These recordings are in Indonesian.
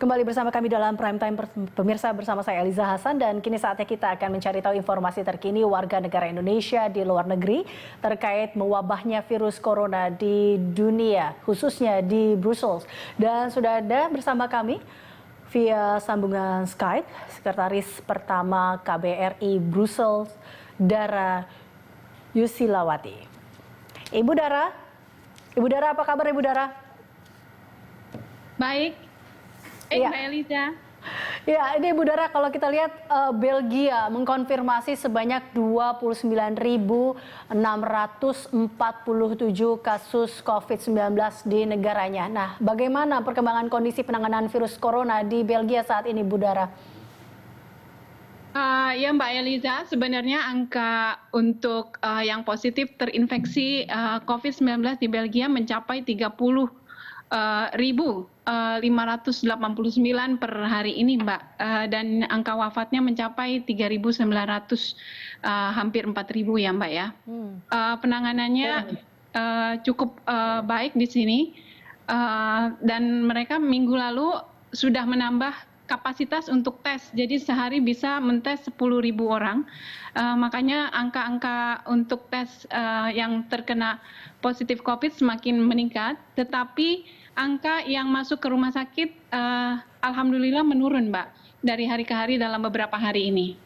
Kembali bersama kami dalam Prime Time pemirsa, bersama saya Eliza Hasan, dan kini saatnya kita akan mencari tahu informasi terkini warga negara Indonesia di luar negeri terkait mewabahnya virus corona di dunia, khususnya di Brussels. Dan sudah ada bersama kami via sambungan Skype Sekretaris Pertama KBRI Brussels, Dara Yusilawati. Ibu Dara, apa kabar Ibu Dara? Baik. Iya. Mbak Eliza. Ya, ini Ibu Dara, kalau kita lihat Belgia mengkonfirmasi sebanyak 29.647 kasus COVID-19 di negaranya. Nah, bagaimana perkembangan kondisi penanganan virus corona di Belgia saat ini, Bu Dara? Ya Mbak Eliza, sebenarnya angka untuk yang positif terinfeksi COVID-19 di Belgia mencapai 30.589 per hari ini, Mbak, dan angka wafatnya mencapai 3.900, hampir 4.000 ya, Mbak ya. Penanganannya cukup baik di sini, dan mereka minggu lalu sudah menambah kapasitas untuk tes, jadi sehari bisa mentes 10.000 orang. Makanya angka-angka untuk tes yang terkena positif COVID semakin meningkat, tetapi angka yang masuk ke rumah sakit alhamdulillah menurun, Mbak, dari hari ke hari dalam beberapa hari ini.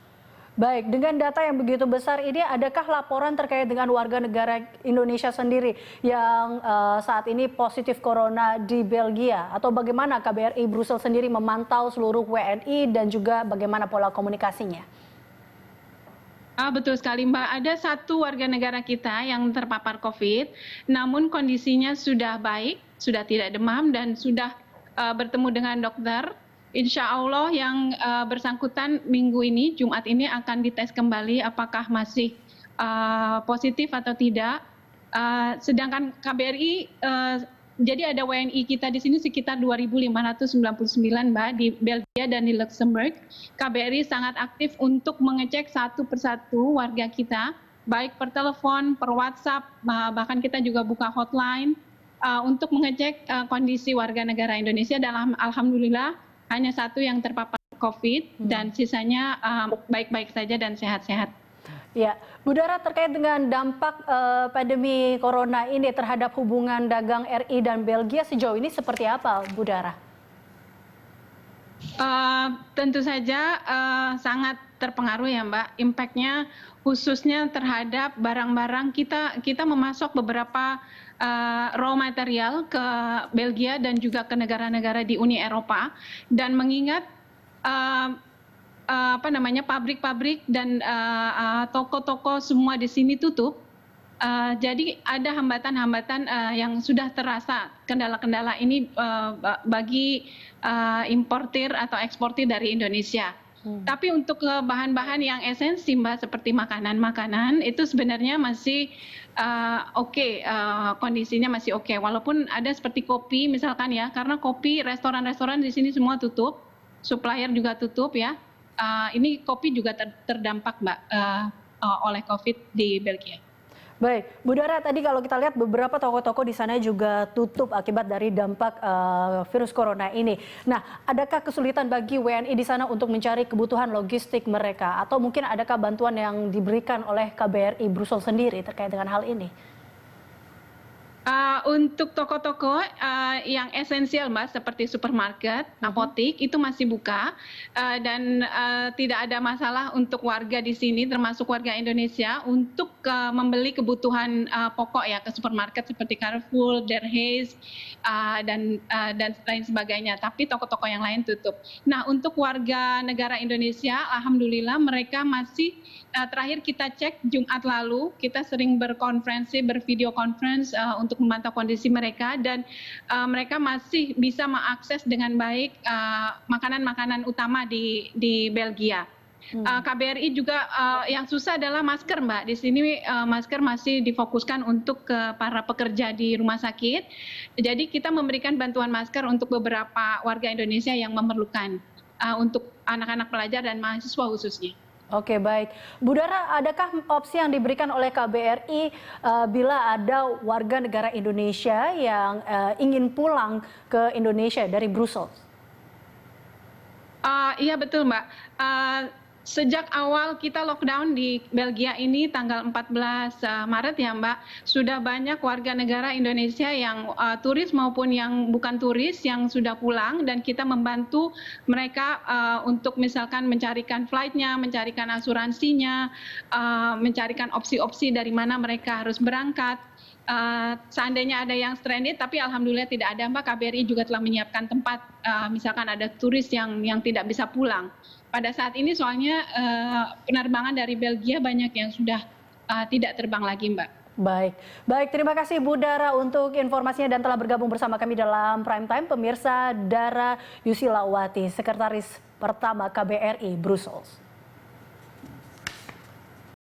Baik, dengan data yang begitu besar ini, adakah laporan terkait dengan warga negara Indonesia sendiri yang saat ini positif corona di Belgia? Atau bagaimana KBRI Brussels sendiri memantau seluruh WNI dan juga bagaimana pola komunikasinya? Betul sekali, Mbak. Ada satu warga negara kita yang terpapar COVID, namun kondisinya sudah baik, sudah tidak demam, dan sudah bertemu dengan dokter. Insya Allah yang bersangkutan minggu ini, Jumat ini akan dites kembali apakah masih positif atau tidak. Sedangkan KBRI, jadi ada WNI kita di sini sekitar 2.599, Mbak, di Belgia dan di Luxembourg. KBRI sangat aktif untuk mengecek satu persatu warga kita, baik per telepon, per WhatsApp, bahkan kita juga buka hotline untuk mengecek kondisi warga negara Indonesia. Dan alhamdulillah hanya satu yang terpapar COVID, dan sisanya baik-baik saja dan sehat-sehat. Ya, Bu Dara, terkait dengan dampak pandemi corona ini terhadap hubungan dagang RI dan Belgia sejauh ini seperti apa, Bu Dara? Tentu saja sangat terpengaruh ya, Mbak. Impact-nya khususnya terhadap barang-barang kita memasok beberapa raw material ke Belgia dan juga ke negara-negara di Uni Eropa, dan mengingat pabrik-pabrik dan toko-toko semua di sini tutup, jadi ada hambatan-hambatan yang sudah terasa, kendala-kendala ini bagi importir atau eksportir dari Indonesia. Tapi untuk bahan-bahan yang esensi, Mbak, seperti makanan-makanan itu sebenarnya masih oke, kondisinya masih oke. Walaupun ada seperti kopi misalkan ya, karena kopi restoran-restoran di sini semua tutup, supplier juga tutup ya. Ini kopi juga terdampak, Mbak, oleh COVID di Belgia. Baik, Bu Dara, tadi kalau kita lihat beberapa toko-toko di sana juga tutup akibat dari dampak virus corona ini. Nah, adakah kesulitan bagi WNI di sana untuk mencari kebutuhan logistik mereka? Atau mungkin adakah bantuan yang diberikan oleh KBRI Brussels sendiri terkait dengan hal ini? Untuk toko-toko yang esensial, Mbak, seperti supermarket, apotik, itu masih buka, dan tidak ada masalah untuk warga di sini, termasuk warga Indonesia, untuk membeli kebutuhan pokok ya ke supermarket seperti Carrefour, Der Hees, dan lain sebagainya. Tapi toko-toko yang lain tutup. Nah, untuk warga negara Indonesia, alhamdulillah mereka masih, terakhir kita cek Jumat lalu, kita sering berkonferensi, bervideo conference untuk memantau kondisi mereka, dan mereka masih bisa mengakses dengan baik makanan-makanan utama di Belgia. KBRI juga yang susah adalah masker, Mbak. Di sini masker masih difokuskan untuk para pekerja di rumah sakit. Jadi kita memberikan bantuan masker untuk beberapa warga Indonesia yang memerlukan, untuk anak-anak pelajar dan mahasiswa khususnya. Oke, baik. Bu Dara, adakah opsi yang diberikan oleh KBRI bila ada warga negara Indonesia yang ingin pulang ke Indonesia dari Brussels? Iya betul Mbak. Sejak awal kita lockdown di Belgia ini tanggal 14 Maret ya Mbak, sudah banyak warga negara Indonesia yang turis maupun yang bukan turis yang sudah pulang, dan kita membantu mereka untuk misalkan mencarikan flight-nya, mencarikan asuransinya, mencarikan opsi-opsi dari mana mereka harus berangkat. Seandainya ada yang stranded, tapi alhamdulillah tidak ada Mbak. KBRI juga telah menyiapkan tempat, misalkan ada turis yang tidak bisa pulang. Pada saat ini soalnya penerbangan dari Belgia banyak yang sudah tidak terbang lagi Mbak. Baik, baik. Terima kasih Bu Dara untuk informasinya dan telah bergabung bersama kami dalam Prime Time. Pemirsa, Dara Yusilawati, Sekretaris Pertama KBRI Brussels.